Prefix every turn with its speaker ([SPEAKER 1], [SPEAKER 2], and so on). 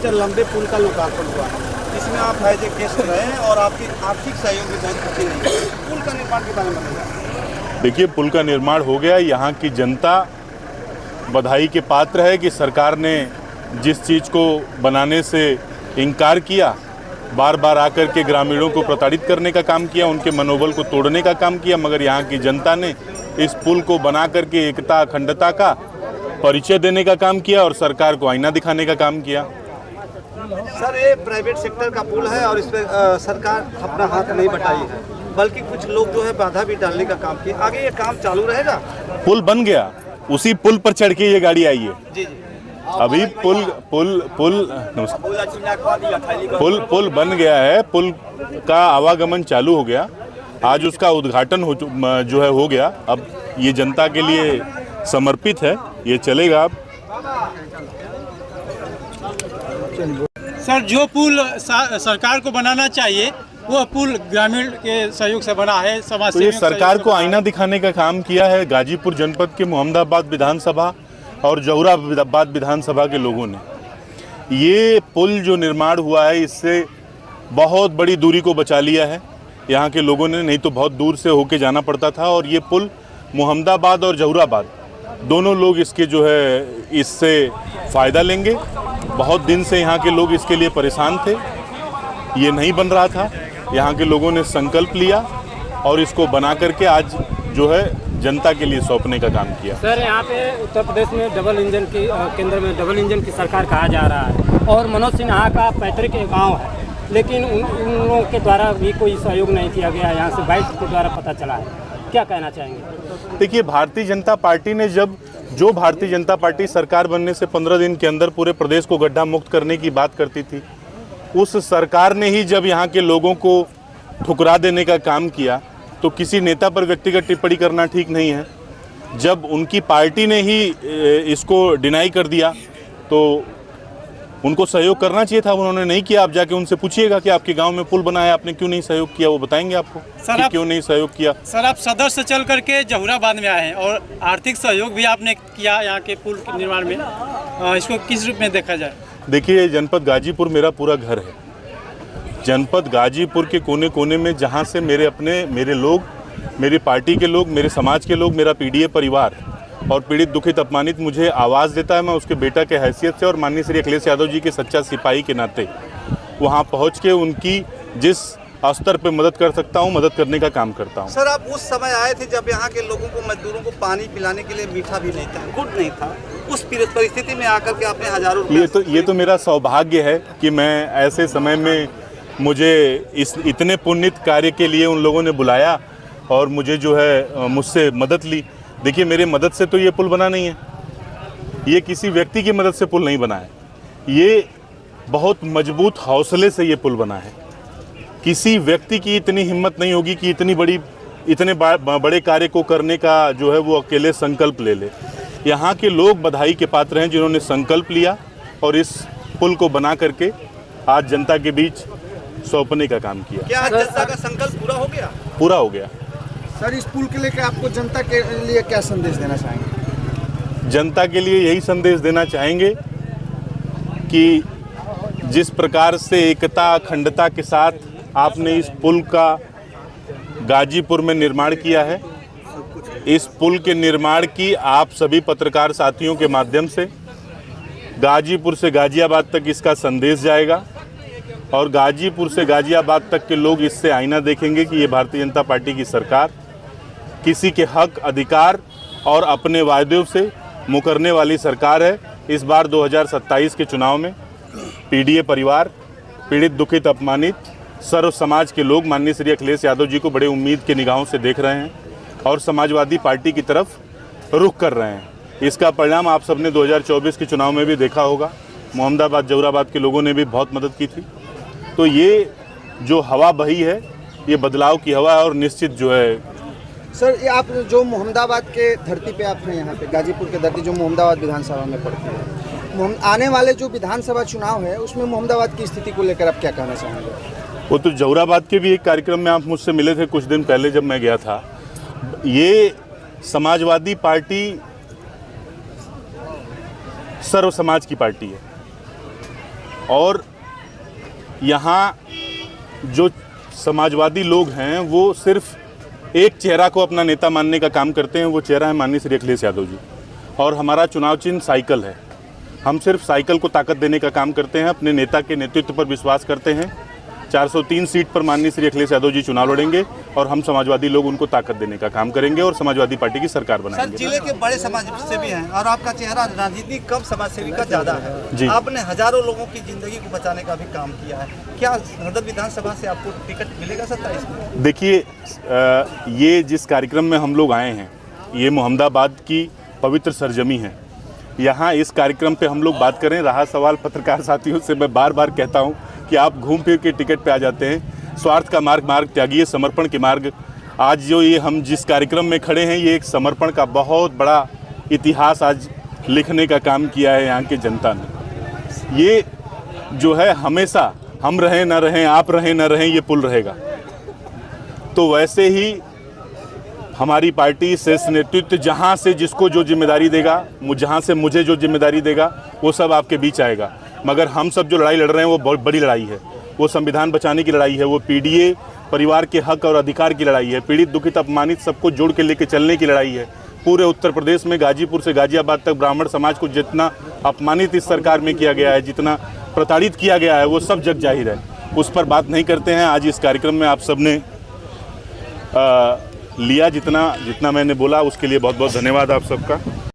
[SPEAKER 1] Kilometre लंबे पुल का लोकार्पण हुआ है, इसमें आप एज ए गेस्ट रहे हैं और आपकी आर्थिक सहयोग भी बहुत अच्छी नहीं है। पुल का निर्माण के बारे में बताइए।
[SPEAKER 2] देखिए, पुल का निर्माण हो गया, यहाँ की जनता बधाई के पात्र है कि सरकार ने जिस चीज़ को बनाने से इनकार किया, बार बार आकर के ग्रामीणों को प्रताड़ित करने का काम किया, उनके मनोबल को तोड़ने का काम किया, मगर यहाँ की जनता ने इस पुल को बना करके एकता अखंडता का परिचय देने का काम किया और सरकार को आईना दिखाने का काम किया।
[SPEAKER 1] सर, ये प्राइवेट सेक्टर का पुल है और इस पर सरकार अपना हाथ नहीं बटाई है, बल्कि कुछ लोग जो है बाधा भी डालने का काम किया। आगे ये काम चालू रहेगा?
[SPEAKER 2] पुल बन गया, उसी पुल पर चढ़ के ये गाड़ी आई है।
[SPEAKER 1] जी जी।
[SPEAKER 2] अभी पुल बन गया है, पुल का आवागमन चालू हो गया, आज उसका उद्घाटन हो गया। अब ये जनता के लिए समर्पित है, ये चलेगा। अब
[SPEAKER 3] सर, जो पुल सरकार को बनाना चाहिए वो पुल ग्रामीण के सहयोग से बना है, समाज
[SPEAKER 2] तो ये सरकार को आईना दिखाने का काम किया है गाजीपुर जनपद के मोहम्मदाबाद विधानसभा और जौहराबाद विधानसभा के लोगों ने। ये पुल जो निर्माण हुआ है, इससे बहुत बड़ी दूरी को बचा लिया है यहाँ के लोगों ने, नहीं तो बहुत दूर से होके जाना पड़ता था। और ये पुल मोहम्मदाबाद और जौहराबाद दोनों लोग इसके जो है इससे फ़ायदा लेंगे। बहुत दिन से यहाँ के लोग इसके लिए परेशान थे, ये नहीं बन रहा था, यहाँ के लोगों ने संकल्प लिया और इसको बना करके आज जो है जनता के लिए सौंपने का काम किया।
[SPEAKER 4] सर, यहाँ पे उत्तर प्रदेश में डबल इंजन की केंद्र में डबल इंजन की सरकार कहा जा रहा है और मनोज सिन्हा का पैतृक गांव है, लेकिन उन लोगों के द्वारा भी कोई सहयोग नहीं किया गया। यहाँ से बाइक के द्वारा पता चला है, क्या कहना चाहेंगे?
[SPEAKER 2] देखिए, भारतीय जनता पार्टी ने जो भारतीय जनता पार्टी सरकार बनने से 15 दिन के अंदर पूरे प्रदेश को गड्ढा मुक्त करने की बात करती थी, उस सरकार ने ही जब यहाँ के लोगों को ठुकरा देने का काम किया, तो किसी नेता पर व्यक्तिगत टिप्पणी करना ठीक नहीं है। जब उनकी पार्टी ने ही इसको डिनाई कर दिया तो उनको सहयोग करना चाहिए था, उन्होंने नहीं किया। आप जाके उनसे पूछिएगा कि आपके गांव में पुल बना है, आपने क्यों नहीं सहयोग किया, वो बताएंगे आपको कि क्यों नहीं सहयोग किया।
[SPEAKER 3] सर, आप सदर से चल करके जौहराबाद में आए हैं और आर्थिक सहयोग भी आपने किया यहाँ के पुल के निर्माण में, इसको किस रूप में देखा जाए?
[SPEAKER 2] देखिए, जनपद गाजीपुर मेरा पूरा घर है। जनपद गाजीपुर के कोने कोने में जहाँ से मेरे लोग, मेरी पार्टी के लोग, मेरे समाज के लोग, मेरा पीडीए परिवार और पीड़ित दुखित अपमानित मुझे आवाज़ देता है, मैं उसके बेटा के हैसियत से और माननीय श्री अखिलेश यादव जी के सच्चा सिपाही के नाते वहाँ पहुँच के उनकी जिस स्तर पे मदद कर सकता हूँ, मदद करने का काम करता हूँ।
[SPEAKER 1] सर, आप उस समय आए थे जब यहाँ के लोगों को, मजदूरों को पानी पिलाने के लिए मीठा भी नहीं था, गुड़ नहीं था। उस परिस्थिति में आकर के आपने हजारों
[SPEAKER 2] ये तो मेरा सौभाग्य है कि मैं ऐसे समय में मुझे इस इतने पुण्यित कार्य के लिए उन लोगों ने बुलाया और मुझे जो है मुझसे मदद ली। देखिए, मेरे मदद से तो ये पुल बना नहीं है, ये किसी व्यक्ति की मदद से पुल नहीं बना है, ये बहुत मजबूत हौसले से ये पुल बना है। किसी व्यक्ति की इतनी हिम्मत नहीं होगी कि इतने बड़े कार्य को करने का जो है वो अकेले संकल्प ले ले। यहाँ के लोग बधाई के पात्र हैं जिन्होंने संकल्प लिया और इस पुल को बना करके आज जनता के बीच सौंपने का काम किया।
[SPEAKER 1] क्या जनता का संकल्प पूरा हो गया?
[SPEAKER 2] पूरा हो गया।
[SPEAKER 1] सर, इस पुल के लेकर आपको जनता के लिए क्या संदेश देना चाहेंगे?
[SPEAKER 2] जनता के लिए यही संदेश देना चाहेंगे कि जिस प्रकार से एकता अखंडता के साथ आपने इस पुल का गाजीपुर में निर्माण किया है, इस पुल के निर्माण की आप सभी पत्रकार साथियों के माध्यम से गाजीपुर से गाजियाबाद तक इसका संदेश जाएगा और गाजीपुर से गाजियाबाद तक के लोग इससे आईना देखेंगे कि ये भारतीय जनता पार्टी की सरकार किसी के हक, अधिकार और अपने वायदों से मुकरने वाली सरकार है। इस बार 2027 के चुनाव में पीडीए परिवार, पीड़ित दुखित अपमानित सर्व समाज के लोग माननीय श्री अखिलेश यादव जी को बड़े उम्मीद के निगाहों से देख रहे हैं और समाजवादी पार्टी की तरफ रुख कर रहे हैं। इसका परिणाम आप सबने 2024 के चुनाव में भी देखा होगा। मोहम्मदाबाद, जौहराबाद के लोगों ने भी बहुत मदद की थी। तो ये जो हवा बही है, ये बदलाव की हवा है और निश्चित जो है।
[SPEAKER 1] सर, ये आप जो मोहम्मदाबाद के धरती पे आप हैं, यहाँ पे गाजीपुर के धरती जो मोहम्मदाबाद विधानसभा में पड़ती है, आने वाले जो विधानसभा चुनाव है उसमें मोहम्मदाबाद की स्थिति को लेकर आप क्या कहना चाहेंगे?
[SPEAKER 2] वो तो जौहराबाद के भी एक कार्यक्रम में आप मुझसे मिले थे कुछ दिन पहले जब मैं गया था। ये समाजवादी पार्टी सर्व समाज की पार्टी है। और यहाँ जो समाजवादी लोग हैं वो सिर्फ एक चेहरा को अपना नेता मानने का काम करते हैं। वो चेहरा है माननीय श्री अखिलेश यादव जी, और हमारा चुनाव चिन्ह साइकिल है। हम सिर्फ साइकिल को ताकत देने का काम करते हैं, अपने नेता के नेतृत्व पर विश्वास करते हैं। 403 सीट पर माननीय श्री अखिलेश यादव जी चुनाव लड़ेंगे और हम समाजवादी लोग उनको ताकत देने का काम करेंगे और समाजवादी पार्टी की सरकार
[SPEAKER 5] सर,
[SPEAKER 2] बनाएंगे।
[SPEAKER 5] जिले के बड़े समाज सेवी हैं और आपका चेहरा राजनीति कम समाज सेवी का ज्यादा
[SPEAKER 2] जी।
[SPEAKER 5] है। आपने हजारों लोगों की जिंदगी को बचाने का भी काम किया है। क्या सदर विधानसभा से आपको टिकट मिलेगा 27 में?
[SPEAKER 2] देखिए, ये जिस कार्यक्रम में हम लोग आए हैं, ये मोहम्मदाबाद की पवित्र सरजमी है। यहाँ इस कार्यक्रम पे हम लोग बात करें, रहा सवाल पत्रकार साथियों से, मैं बार बार कहता हूँ कि आप घूम फिर के टिकट पे आ जाते हैं। स्वार्थ का मार्ग त्यागिए, समर्पण के मार्ग। आज जो ये हम जिस कार्यक्रम में खड़े हैं, ये एक समर्पण का बहुत बड़ा इतिहास आज लिखने का काम किया है यहाँ की जनता ने। ये जो है हमेशा हम रहें ना रहें, आप रहें ना रहें, ये पुल रहेगा। तो वैसे ही हमारी पार्टी शीर्ष नेतृत्व जहाँ से जिसको जो जिम्मेदारी देगा, जहाँ से मुझे जो जिम्मेदारी देगा, वो सब आपके बीच आएगा। मगर हम सब जो लड़ाई लड़ रहे हैं वो बहुत बड़ी लड़ाई है। वो संविधान बचाने की लड़ाई है, वो पीडीए परिवार के हक और अधिकार की लड़ाई है, पीड़ित दुखित अपमानित सबको जोड़ के लेके चलने की लड़ाई है। पूरे उत्तर प्रदेश में गाजीपुर से गाजियाबाद तक ब्राह्मण समाज को जितना अपमानित इस सरकार में किया गया है, जितना प्रताड़ित किया गया है, वो सब जग जाहिर है। उस पर बात नहीं करते हैं। आज इस कार्यक्रम में आप सबने लिया जितना मैंने बोला, उसके लिए बहुत बहुत धन्यवाद आप सबका।